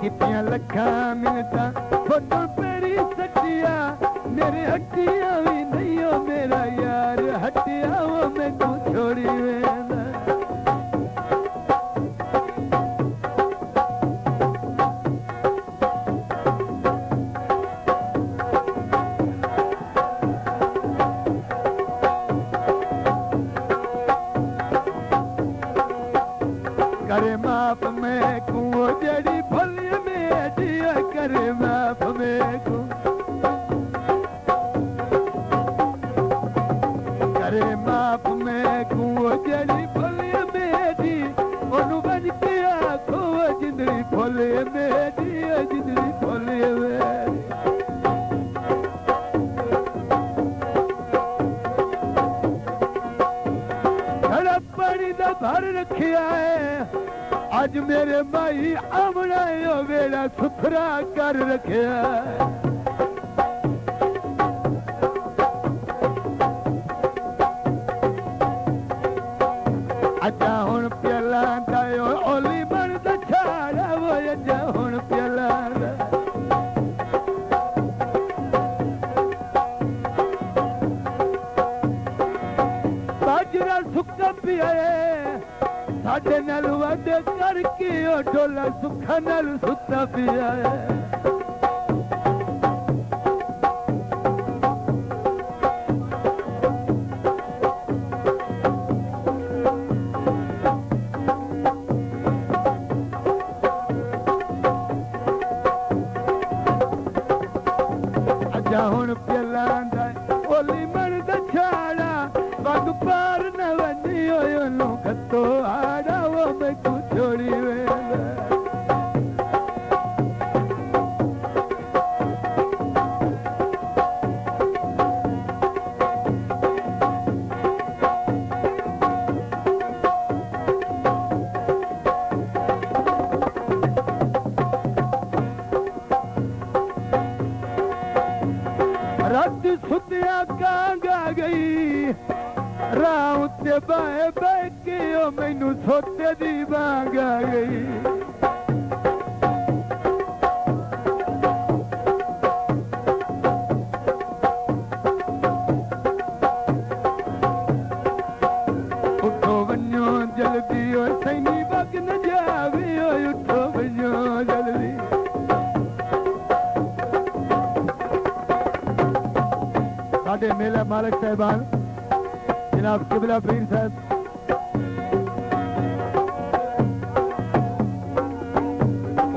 कितियां लखा मिनता photo peri सटिया मेरे हटिया भी नहीं हो मेरा यार हटिया वो मैं तू छोड़ी वेंदा करे माफ मैं को जड़ी भली में दिया करे माफ मैं को करे माफ मैं को जड़ी भली में दी ओनु बज के आखो जिंदड़ी भले में दी जिंदड़ी भले में खड़ा पानी दा भर रखिया है आज मेरे माई आमना वेड़ा सुथरा कर रखिया अच्छा हुण प्याला दायो ओली बनदा छाड़ा वो अच्छा हुण प्याला बाजरा सुक्का पिया साडे नाल वादे करके ओ ढोला सुखा नाल सुता पिया अजा हुण प्याला ओली मन दा छाड़ा पग पार न वनी ओनु खतो आड़ा वो मैं को छोड़ी वेंदा रात सुतिया कांगा गई राह उत्ते बाए बाए के ओ मैनू सोते दी बांग आ गई उठो वन्यो जल्दी ओ सैनी बग न जावे ओ उठो वन्यो जल्दी साडे मेला मालिक साहिबान जनाब किबला फरीद साहब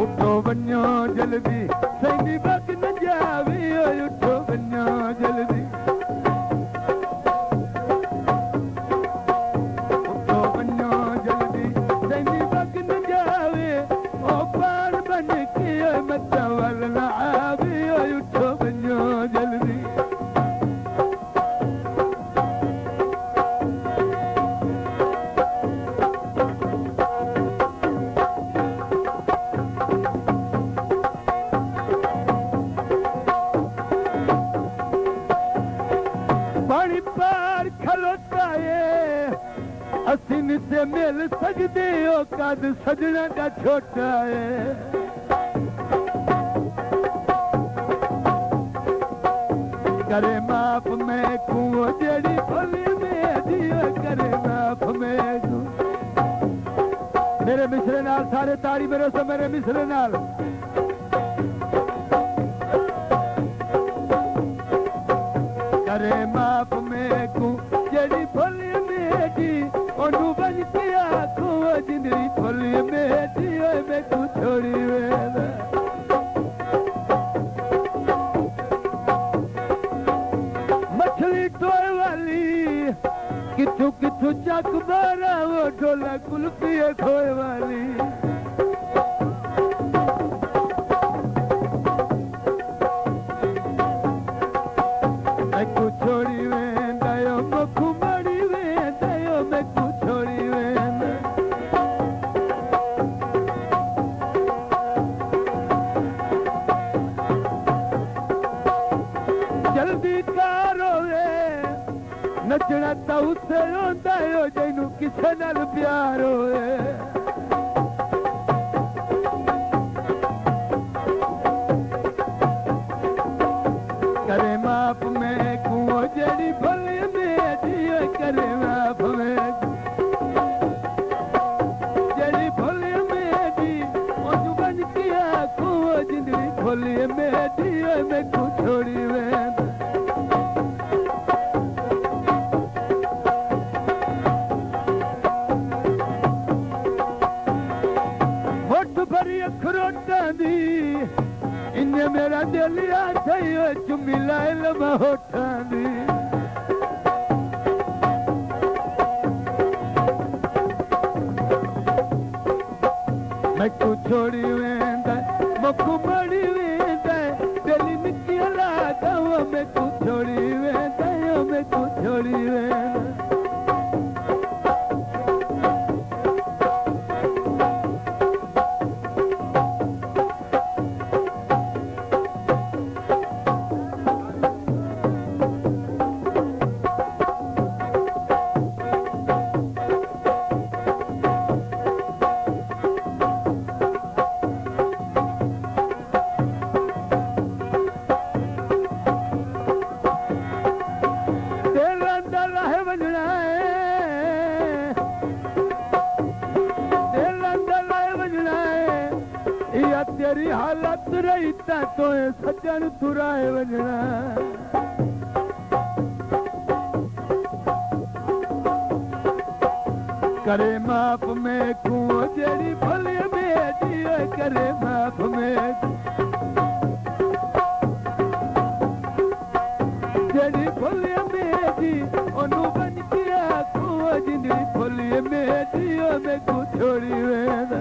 उठो वन्यो जल्दी सैनी बग न जावे उठो वन्यो जल्दी उठो वन्यो जल्दी सैनी बग न जावे ओ पार बन के मत वल न आवे उठो वन्यो जल्दी पानी पार खलोता है असीन से मिल सकते हो कद सजना का छोटा है करे माफ मैं को जड़ी भली में दियो करे माफ मैं को मेरे मिसरे नाल सारे ताड़ी मेरे से मेरे मिसरे नाल करे माफ मैं को जड़ी भली मेरी ओनु बज के आखो जिंदड़ी भली मेरी ओए मैं को छोड़ी वेंदा मछली टोए वाली किथु किथु चक बारा वो ढोला कुल्फी खोए वाली मैं को छोड़ी वेंदा यो मखु मड़ी वेंदा यो मैं को छोड़ी वेंदा जल्दी करो वे नचना तो उसे रोंदा यो जैनू किसे नाल प्यार होए कुओ जिंदड़ी खोली मेरी मैं को छोड़ी वेंदा होठ भरी अखरोटां दी इन्ने मेरा दिल आ थयो चुम्मी लाए लमा होठां दी मैं को छोड़ी वेंदा मकु मड़ी वेंदा दिल निकी लादा मैं को छोड़ी वेंदा मैं को छोड़ी वेंदा तेरी हालत रही तो सजन तुराए वजना करे माप में कुओं जेड़ी भले बेटी करे माप में जेड़ी भले बेटी ओनू बन गया कुओं जिंदड़ी भले बेटी मैं को छोड़ी वेंदा